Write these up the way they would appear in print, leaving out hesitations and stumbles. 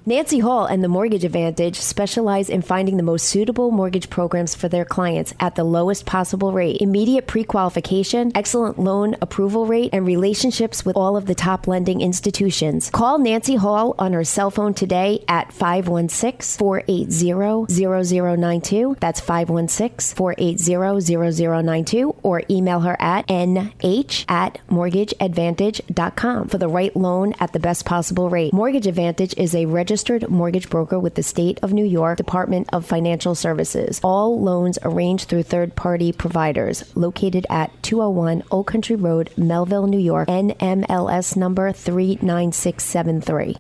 Nancy Hall and the Mortgage Advantage specialize in finding the most suitable mortgage programs for their clients at the lowest possible rate, immediate pre-qualification, excellent loan approval rate, and relationships with all of the top lending institutions. Call Nancy Hall on her cell phone today at 516-480-0092. That's 516-480-0092, or email her at nh@mortgageadvantage.com for the right loan at the best possible rate. Mortgage Advantage is a registered mortgage broker with the State of New York Department of Financial Services. All loans arranged through third-party providers. Located at 201 Old Country Road, Melville, New York, NMLS number 39673.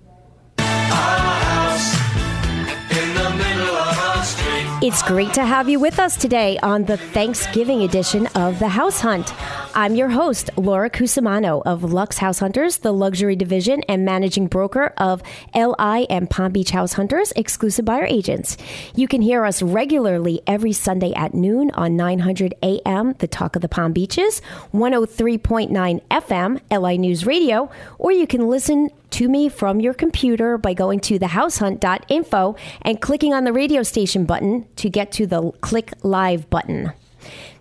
It's great to have you with us today on the Thanksgiving edition of The House Hunt. I'm your host, Lora Cusumano of Lux House Hunters, the luxury division and managing broker of LI and Palm Beach House Hunters, exclusive buyer agents. You can hear us regularly every Sunday at noon on 900 AM, The Talk of the Palm Beaches, 103.9 FM, LI News Radio, or you can listen to me from your computer by going to TheHouseHunt.info and clicking on the radio station button to get to the Click Live button.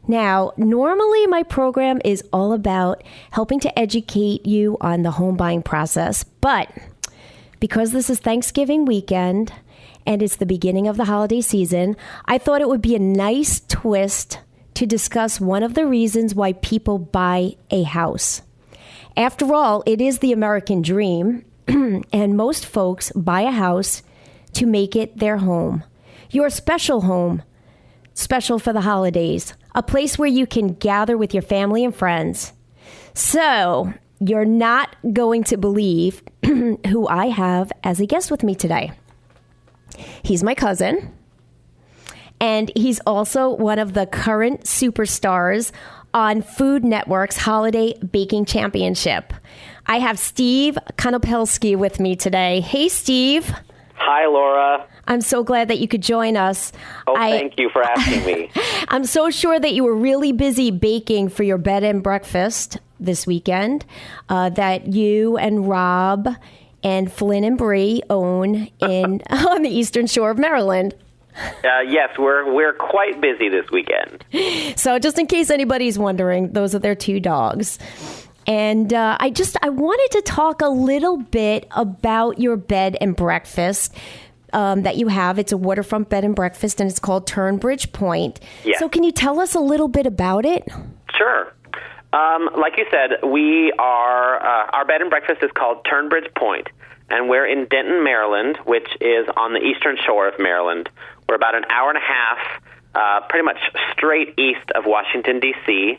Now, normally my program is all about helping to educate you on the home buying process, but because this is Thanksgiving weekend and it's the beginning of the holiday season, I thought it would be a nice twist to discuss one of the reasons why people buy a house. After all, it is the American dream, and most folks buy a house to make it their home. Your special home, special for the holidays, a place where you can gather with your family and friends. So, you're not going to believe who I have as a guest with me today. He's my cousin, and he's also one of the current superstars on Food Network's Holiday Baking Championship. I have Steve Konopelski with me today. Hey, Steve. Hi, Laura. I'm so glad that you could join us. Thank you for asking me. I'm so sure that you were really busy baking for your bed and breakfast this weekend that you and Rob and Flynn and Bree own on the Eastern Shore of Maryland. Yes, we're quite busy this weekend. So just in case anybody's wondering, those are their two dogs. And I wanted to talk a little bit about your bed and breakfast that you have. It's a waterfront bed and breakfast, and it's called Turnbridge Point. Yes. So can you tell us a little bit about it? Sure. Like you said, we are our bed and breakfast is called Turnbridge Point, and we're in Denton, Maryland, which is on the eastern shore of Maryland. We're about an hour and a half, pretty much straight east of Washington, D.C.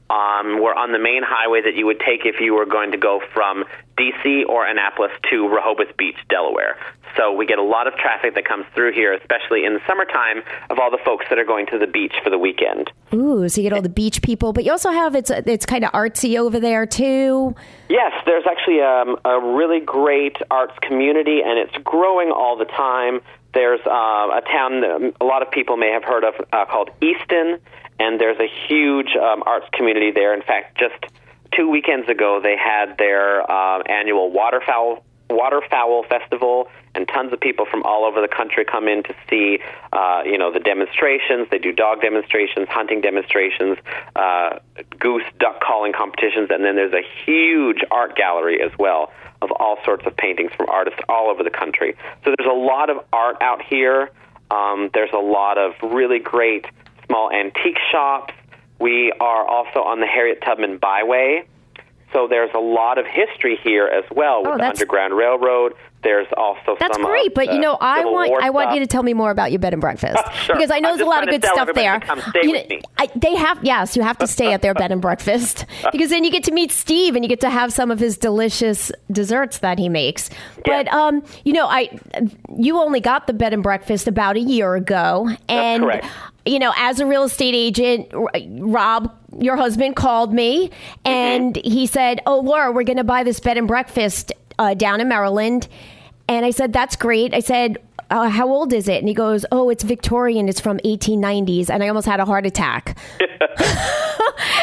We're on the main highway that you would take if you were going to go from D.C. or Annapolis to Rehoboth Beach, Delaware. So we get a lot of traffic that comes through here, especially in the summertime, of all the folks that are going to the beach for the weekend. Ooh, so you get all the beach people, but you also have, it's kind of artsy over there, too. Yes, there's actually a really great arts community, and it's growing all the time. There's a town that a lot of people may have heard of called Easton, and there's a huge arts community there. In fact, just 2 weekends ago, they had their annual waterfowl festival, and tons of people from all over the country come in to see, the demonstrations. They do dog demonstrations, hunting demonstrations, goose, duck calling competitions, and then there's a huge art gallery as well of all sorts of paintings from artists all over the country. So there's a lot of art out here. There's a lot of really great small antique shops. We are also on the Harriet Tubman Byway. So there's a lot of history here as well with the Underground Railroad. There's also That's great, but I want you to tell me more about your bed and breakfast sure. Because I know there's a lot of good stuff there. Come stay with me. You have to stay at their bed and breakfast because then you get to meet Steve and you get to have some of his delicious desserts that he makes. But you only got the bed and breakfast about a year ago, and that's correct. As a real estate agent, Rob, your husband, called me and he said, "Oh, Laura, we're going to buy this bed and breakfast down in Maryland." And I said, "That's great." I said, "How old is it?" And he goes, "Oh, it's Victorian. It's from 1890s." And I almost had a heart attack.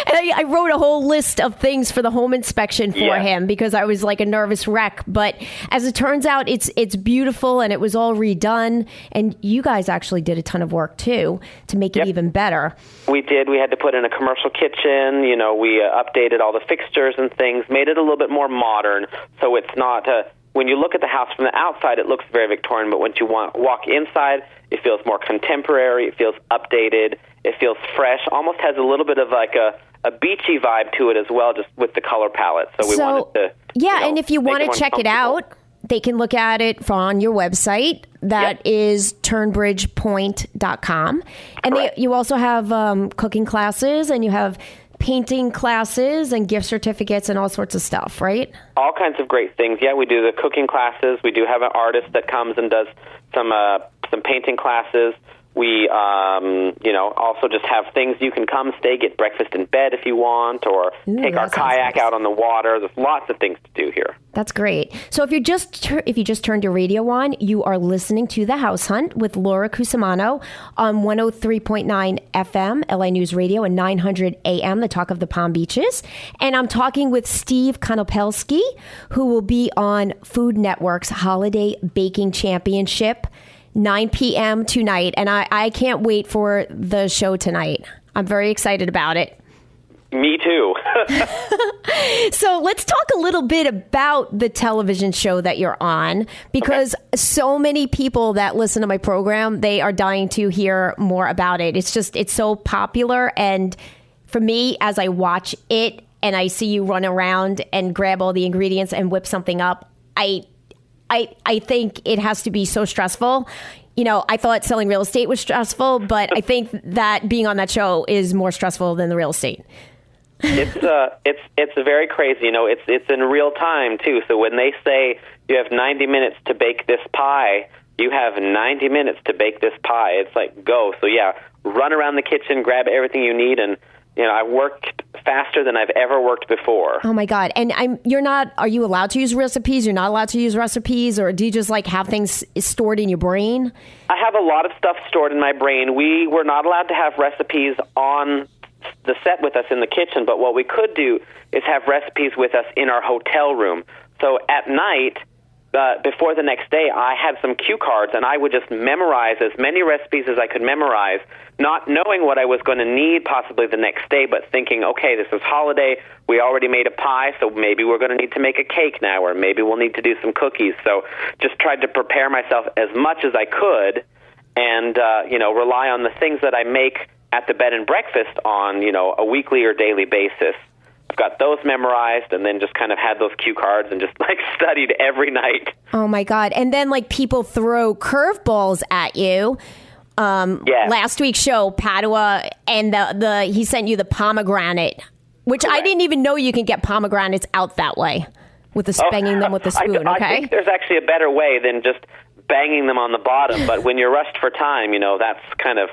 And I wrote a whole list of things for the home inspection for him because I was like a nervous wreck. But as it turns out, it's beautiful and it was all redone. And you guys actually did a ton of work too to make it even better. We did. We had to put in a commercial kitchen. You know, we updated all the fixtures and things, made it a little bit more modern. So it's not when you look at the house from the outside, it looks very Victorian. But when you walk inside, it feels more contemporary. It feels updated. It feels fresh. Almost has a little bit of like a beachy vibe to it as well, just with the color palette. So we wanted to. Yeah, and if you want to check it out, they can look at it on your website. That is turnbridgepoint.com. And you also have cooking classes, and you have painting classes and gift certificates and all sorts of stuff, right? All kinds of great things. Yeah, we do the cooking classes. We do have an artist that comes and does some painting classes. We, also just have things you can come, stay, get breakfast in bed if you want, or take our kayak out on the water. There's lots of things to do here. That's great. So if you just turned your radio on, you are listening to The House Hunt with Lora Cusumano on 103.9 FM, LA News Radio, and 900 AM, the talk of the Palm Beaches. And I'm talking with Steve Konopelski, who will be on Food Network's Holiday Baking Championship, 9 p.m. tonight, and I can't wait for the show tonight. I'm very excited about it. Me too. So let's talk a little bit about the television show that you're on, because so many people that listen to my program, they are dying to hear more about it. It's so popular, and for me, as I watch it and I see you run around and grab all the ingredients and whip something up, I think it has to be so stressful. You know, I thought selling real estate was stressful, but I think that being on that show is more stressful than the real estate. It's very crazy. You know, it's in real time too. So when they say you have 90 minutes to bake this pie, you have 90 minutes to bake this pie. It's like, go. So yeah, run around the kitchen, grab everything you need, and you know, I worked faster than I've ever worked before. Oh my God. And are you allowed to use recipes? You're not allowed to use recipes, or do you just like have things stored in your brain? I have a lot of stuff stored in my brain. We were not allowed to have recipes on the set with us in the kitchen, but what we could do is have recipes with us in our hotel room. So at night, before the next day, I had some cue cards, and I would just memorize as many recipes as I could memorize, not knowing what I was going to need possibly the next day, but thinking, okay, this is holiday. We already made a pie, so maybe we're going to need to make a cake now, or maybe we'll need to do some cookies. So just tried to prepare myself as much as I could, and rely on the things that I make at the bed and breakfast on, a weekly or daily basis. I've got those memorized, and then just kind of had those cue cards and just like studied every night. Oh my God. And then like people throw curveballs at you. Last week's show, Padua, and he sent you the pomegranate, which Correct. I didn't even know you can get pomegranates out that way with banging them with the spoon. I think there's actually a better way than just banging them on the bottom, but when you're rushed for time, that's kind of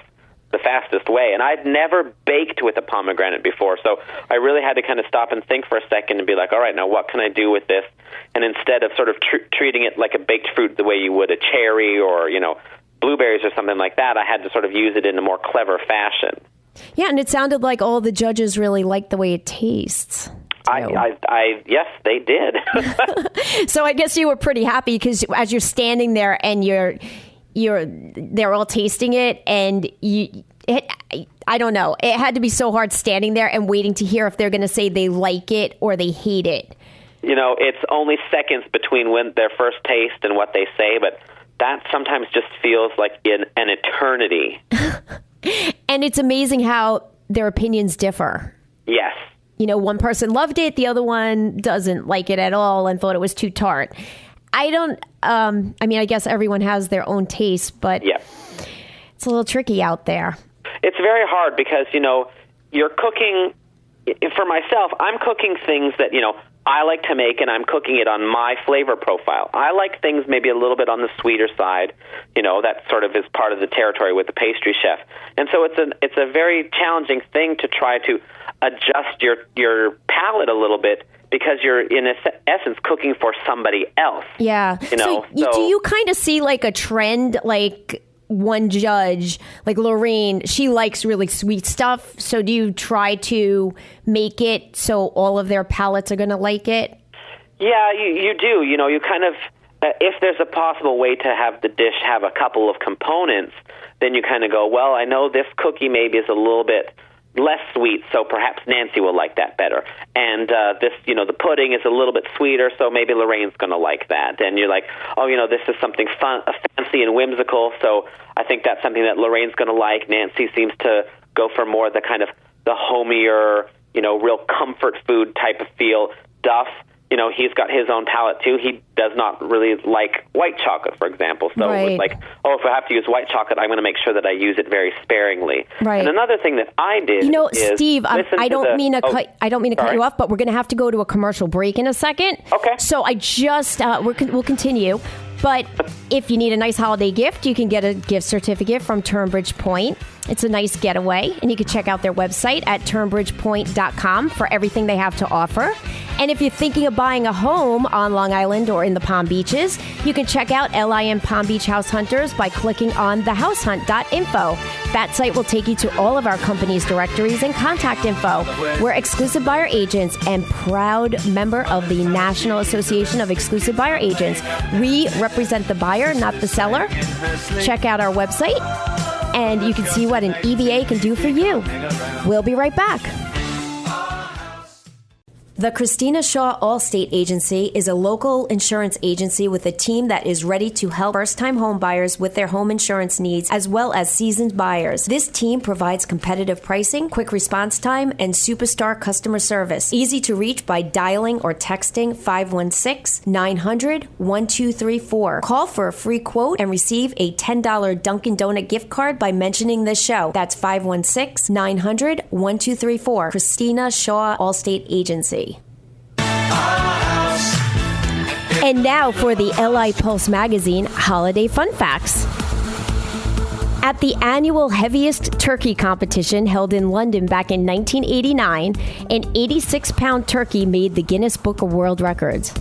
the fastest way. And I'd never baked with a pomegranate before, so I really had to kind of stop and think for a second and be like, all right, now what can I do with this? And instead of sort of treating it like a baked fruit the way you would a cherry or, blueberries or something like that, I had to sort of use it in a more clever fashion. Yeah, and it sounded like all the judges really liked the way it tastes. Yes, they did. So I guess you were pretty happy because as you're standing there and they're all tasting it, and I don't know. It had to be so hard standing there and waiting to hear if they're going to say they like it or they hate it. It's only seconds between when their first taste and what they say, but that sometimes just feels like in an eternity. And it's amazing how their opinions differ. Yes. One person loved it, the other one doesn't like it at all and thought it was too tart. I guess everyone has their own taste, but It's a little tricky out there. It's very hard because, you're cooking, for myself, I'm cooking things that, I like to make, and I'm cooking it on my flavor profile. I like things maybe a little bit on the sweeter side. That sort of is part of the territory with the pastry chef. And so it's a very challenging thing to try to adjust your palate a little bit, because you're, in essence, cooking for somebody else. Yeah. So do you kind of see like a trend, like one judge, like Lorraine, she likes really sweet stuff. So do you try to make it so all of their palates are going to like it? Yeah, you do. You kind of, if there's a possible way to have the dish have a couple of components, then you kind of go, well, I know this cookie maybe is a little bit less sweet, so perhaps Nancy will like that better. And this, the pudding is a little bit sweeter, so maybe Lorraine's going to like that. And you're like, oh, this is something fun, fancy and whimsical, so I think that's something that Lorraine's going to like. Nancy seems to go for more the kind of the homier, real comfort food type of feel. Duff, he's got his own palate too. He does not really like white chocolate, for example. So right. It's like, if I have to use white chocolate, I'm going to make sure that I use it very sparingly. Right. And another thing that I did, is Steve, I don't mean to cut you off, but we're going to have to go to a commercial break in a second. Okay. So I just we'll continue. But if you need a nice holiday gift, you can get a gift certificate from Turnbridge Point. It's a nice getaway, and you can check out their website at turnbridgepoint.com for everything they have to offer. And if you're thinking of buying a home on Long Island or in the Palm Beaches, you can check out LIM Palm Beach House Hunters by clicking on TheHouseHunt.info. That site will take you to all of our company's directories and contact info. We're exclusive buyer agents and proud member of the National Association of Exclusive Buyer Agents. We represent the buyer, not the seller. Check out our website, and you can see what an EBA can do for you. We'll be right back. The Christina Shaw Allstate Agency is a local insurance agency with a team that is ready to help first-time home buyers with their home insurance needs, as well as seasoned buyers. This team provides competitive pricing, quick response time, and superstar customer service. Easy to reach by dialing or texting 516-900-1234. Call for a free quote and receive a $10 Dunkin' Donut gift card by mentioning this show. That's 516-900-1234. Christina Shaw Allstate Agency. And now for the LI Pulse Magazine Holiday Fun Facts. At the annual heaviest turkey competition held in London back in 1989, an 86-pound turkey made the Guinness Book of World Records.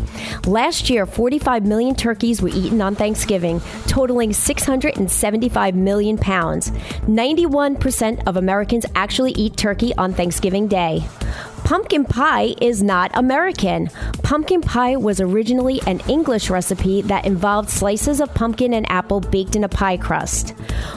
Last year, 45 million turkeys were eaten on Thanksgiving, totaling 675 million pounds. 91% of Americans actually eat turkey on Thanksgiving Day. Pumpkin pie is not American. Pumpkin pie was originally an English recipe that involved slices of pumpkin and apple baked in a pie crust.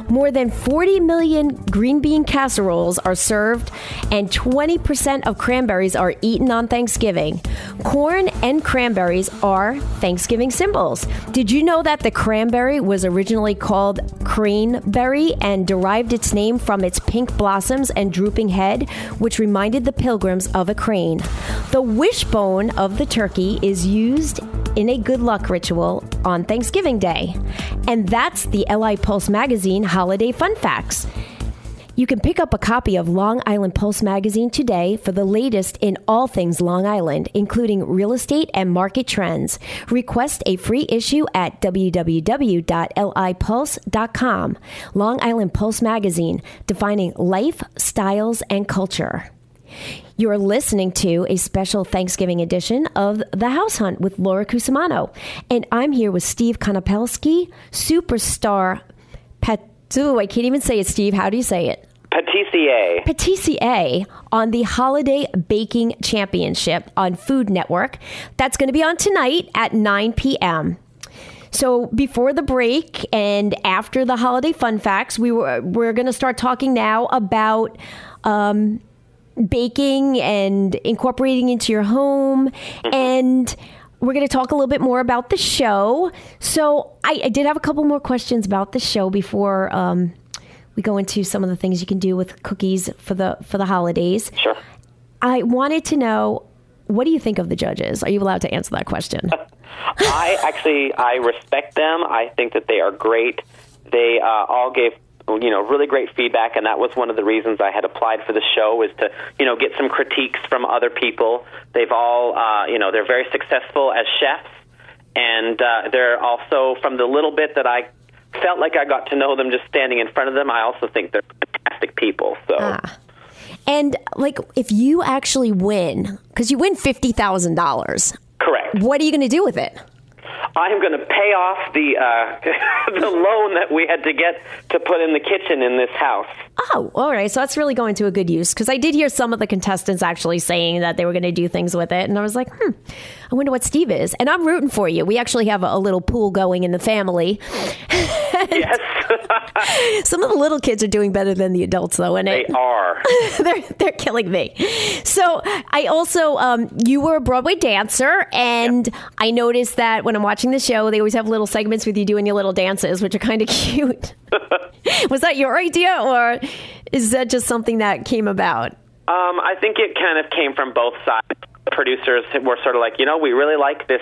More than 40 million green bean casseroles are served, and 20% of cranberries are eaten on Thanksgiving. Corn and cranberries are Thanksgiving symbols. Did you know that the cranberry was originally called craneberry and derived its name from its pink blossoms and drooping head, which reminded the pilgrims of a crane? The wishbone of the turkey is used in a good luck ritual on Thanksgiving Day. And that's the LI Pulse Magazine Holiday Fun Facts. You can pick up a copy of Long Island Pulse Magazine today for the latest in all things Long Island, including real estate and market trends. Request a free issue at www.lipulse.com. Long Island Pulse Magazine, defining life, styles, and culture. You're listening to a special Thanksgiving edition of The House Hunt with Lora Cusumano. And I'm here with Steve Konopelski, superstar I can't even say it, Steve. How do you say it? Patissier on the Holiday Baking Championship on Food Network. That's going to be on tonight at 9 p.m. So before the break and after the holiday fun facts, we're going to start talking now about baking and incorporating into your home, and we're going to talk a little bit more about the show. So I did have a couple more questions about the show before we go into some of the things you can do with cookies for the holidays. Sure. I wanted to know, what do you think of the judges? Are you allowed to answer that question? I respect them. I think that they are great. They all gave really great feedback, and that was one of the reasons I had applied for the show, is to, get some critiques from other people. They've all, they're very successful as chefs, and they're also, from the little bit that I felt like I got to know them just standing in front of them, I also think they're fantastic people. So. And, if you actually win, because you win $50,000. Correct. What are you going to do with it? I'm going to pay off the the loan that we had to get to put in the kitchen in this house. Oh, all right. So that's really going to a good use, because I did hear some of the contestants actually saying that they were going to do things with it. And I was like, I wonder what Steve is. And I'm rooting for you. We actually have a little pool going in the family. Yes. Some of the little kids are doing better than the adults, though, and they are. they're killing me. So I also, you were a Broadway dancer, and I noticed that when I'm watching the show, they always have little segments with you doing your little dances, which are kind of cute. Was that your idea, or is that just something that came about? I think it kind of came from both sides. The producers were sort of like, we really like this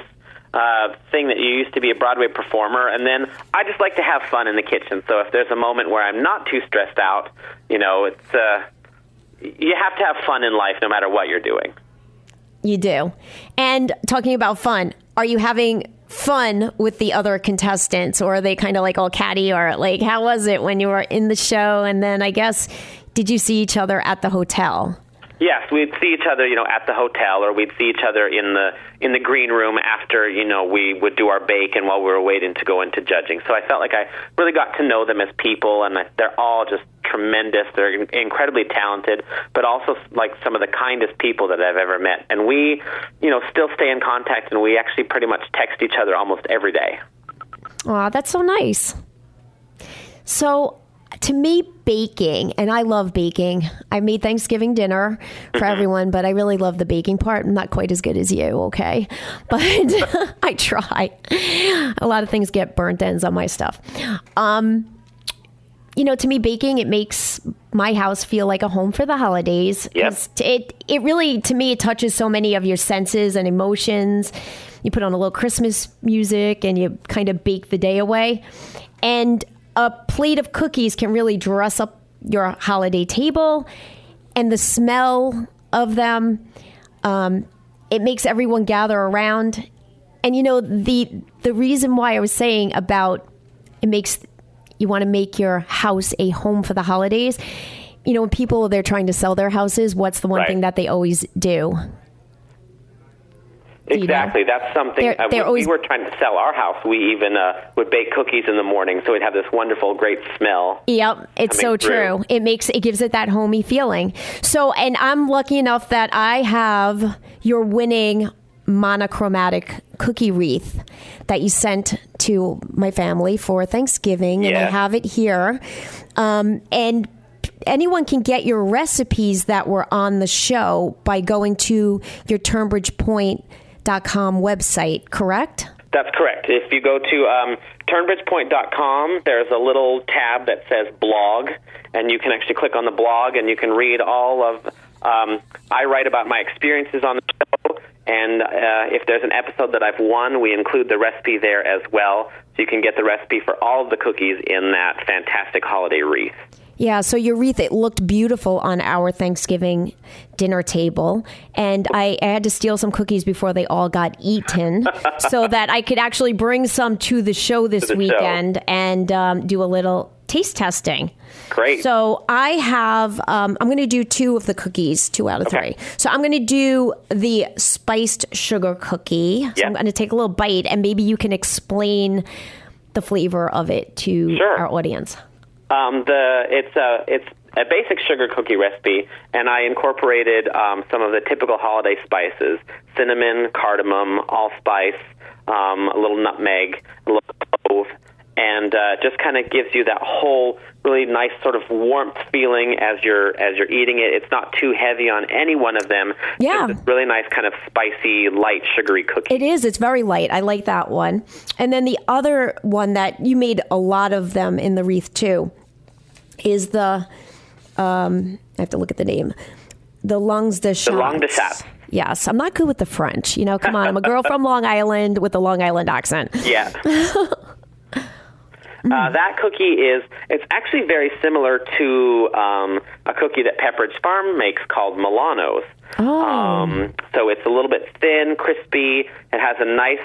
thing that you used to be a Broadway performer, and then I just like to have fun in the kitchen. So if there's a moment where I'm not too stressed out, it's you have to have fun in life no matter what you're doing. You do. And talking about fun, are you having fun with the other contestants, or are they kind of like all catty, or like how was it when you were in the show? And then I guess, did you see each other at the hotel? Yes, we'd see each other, at the hotel, or we'd see each other in the green room after, we would do our bake and while we were waiting to go into judging. So I felt like I really got to know them as people, and they're all just tremendous. They're incredibly talented, but also like some of the kindest people that I've ever met. And we, still stay in contact, and we actually pretty much text each other almost every day. Aw, that's so nice. So, to me, baking, and I love baking. I made Thanksgiving dinner for everyone, but I really love the baking part. I'm not quite as good as you, okay? But I try. A lot of things get burnt ends on my stuff. To me, baking, it makes my house feel like a home for the holidays. Yep. It really, to me, it touches so many of your senses and emotions. You put on a little Christmas music and you kind of bake the day away. And a plate of cookies can really dress up your holiday table, and the smell of them, it makes everyone gather around. And the reason why I was saying about you want to make your house a home for the holidays, when people, they're trying to sell their houses, what's the one thing that they always do? Exactly. That's something. When we were trying to sell our house, we even would bake cookies in the morning, so we'd have this wonderful, great smell. Yep, it's so true. It gives it that homey feeling. So, and I'm lucky enough that I have your winning monochromatic cookie wreath that you sent to my family for Thanksgiving, and I have it here. And anyone can get your recipes that were on the show by going to your TurnbridgePoint.com website, correct? That's correct. If you go to turnbridgepoint.com, there's a little tab that says blog, and you can actually click on the blog, and you can read all of, I write about my experiences on the show, and if there's an episode that I've won, we include the recipe there as well, so you can get the recipe for all of the cookies in that fantastic holiday wreath. Yeah, so your wreath, it looked beautiful on our Thanksgiving dinner table. And I had to steal some cookies before they all got eaten so that I could actually bring some to the show this weekend and do a little taste testing. Great. So I have, I'm going to do 2 of the cookies, 2 out of 3. So I'm going to do the spiced sugar cookie. So I'm going to take a little bite, and maybe you can explain the flavor of it to our audience. It's a basic sugar cookie recipe, and I incorporated some of the typical holiday spices: cinnamon, cardamom, allspice, a little nutmeg, a little clove, and just kind of gives you that whole really nice sort of warmth feeling as you're eating it. It's not too heavy on any one of them. Yeah, it's really nice kind of spicy, light, sugary cookie. It is. It's very light. I like that one. And then the other one that you made a lot of them in the wreath too is the I have to look at the name. The langue de chat. The langue de chat. Yes, I'm not good with the French. Come on, I'm a girl from Long Island with a Long Island accent. Yeah. That cookie it's actually very similar to a cookie that Pepperidge Farm makes called Milano's. Oh. So it's a little bit thin, crispy. It has a nice,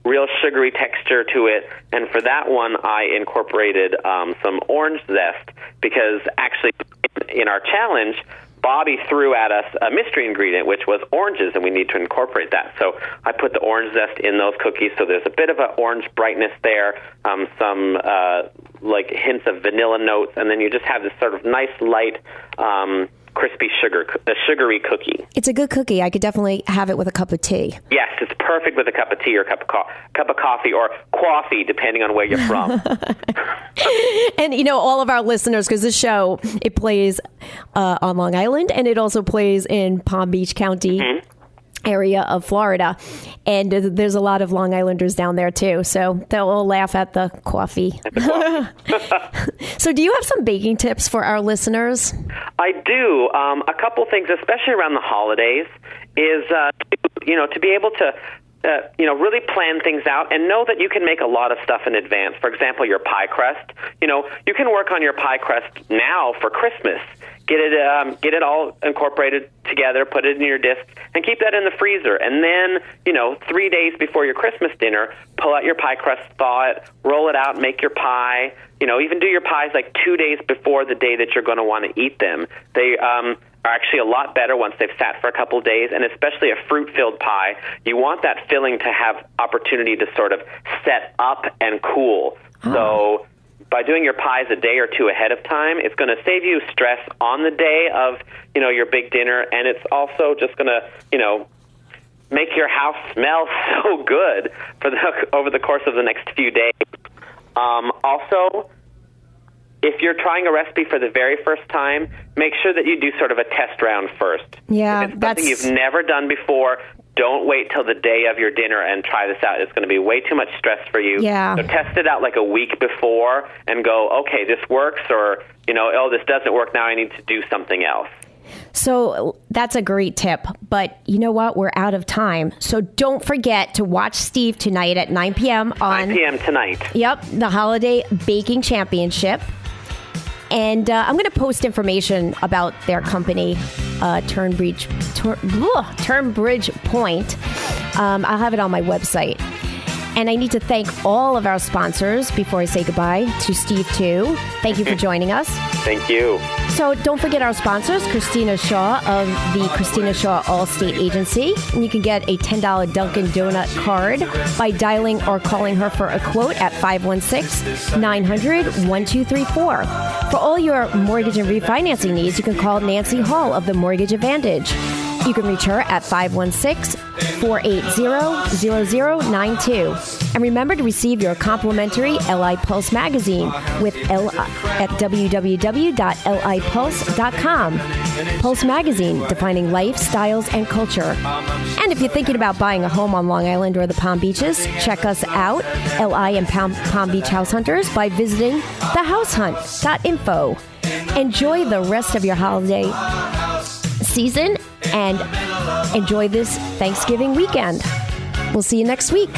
real sugary texture to it. And for that one, I incorporated some orange zest because actually in our challenge, Bobby threw at us a mystery ingredient, which was oranges, and we need to incorporate that. So I put the orange zest in those cookies, so there's a bit of an orange brightness there, some like hints of vanilla notes, and then you just have this sort of nice, light, crispy sugary cookie. It's a good cookie. I could definitely have it with a cup of tea. Yes, it's perfect with a cup of tea or a cup of coffee or coffee, depending on where you're from. And, all of our listeners, because this show, it plays on Long Island, and it also plays in Palm Beach County area of Florida. And there's a lot of Long Islanders down there, too. So they'll all laugh at the coffee. So do you have some baking tips for our listeners? I do. A couple things, especially around the holidays, is to be able to really plan things out and know that you can make a lot of stuff in advance. For example, your pie crust. You can work on your pie crust now for Christmas. Get it all incorporated together, put it in your disc, and keep that in the freezer. And then, 3 days before your Christmas dinner, pull out your pie crust, thaw it, roll it out, make your pie. Even do your pies like 2 days before the day that you're going to want to eat them. They are actually a lot better once they've sat for a couple of days, and especially a fruit-filled pie. You want that filling to have opportunity to sort of set up and cool. So by doing your pies a day or two ahead of time, it's going to save you stress on the day of, your big dinner, and it's also just going to, make your house smell so good over the course of the next few days. Also, if you're trying a recipe for the very first time, make sure that you do sort of a test round first. Yeah, if it's something you've never done before, don't wait till the day of your dinner and try this out. It's going to be way too much stress for you. Yeah. So test it out like a week before and go, okay, this works, or, this doesn't work, now I need to do something else. So that's a great tip. But you know what? We're out of time. So don't forget to watch Steve tonight at 9 p.m. on 9 p.m. tonight. Yep, the Holiday Baking Championship. And I'm going to post information about their company, Turnbridge Point. I'll have it on my website. And I need to thank all of our sponsors before I say goodbye to Steve, too. Thank you for joining us. Thank you. So don't forget our sponsors, Christina Shaw of the Christina Shaw Allstate Agency. And you can get a $10 Dunkin' Donut card by dialing or calling her for a quote at 516-900-1234. For all your mortgage and refinancing needs, you can call Nancy Hall of the Mortgage Advantage. You can reach her at 516-480-0092. And remember to receive your complimentary LI Pulse magazine with at www.lipulse.com. Pulse magazine, defining life, styles, and culture. And if you're thinking about buying a home on Long Island or the Palm Beaches, check us out, LI and Palm Beach House Hunters, by visiting TheHouseHunt.info. Enjoy the rest of your holiday season and enjoy this Thanksgiving weekend. We'll see you next week.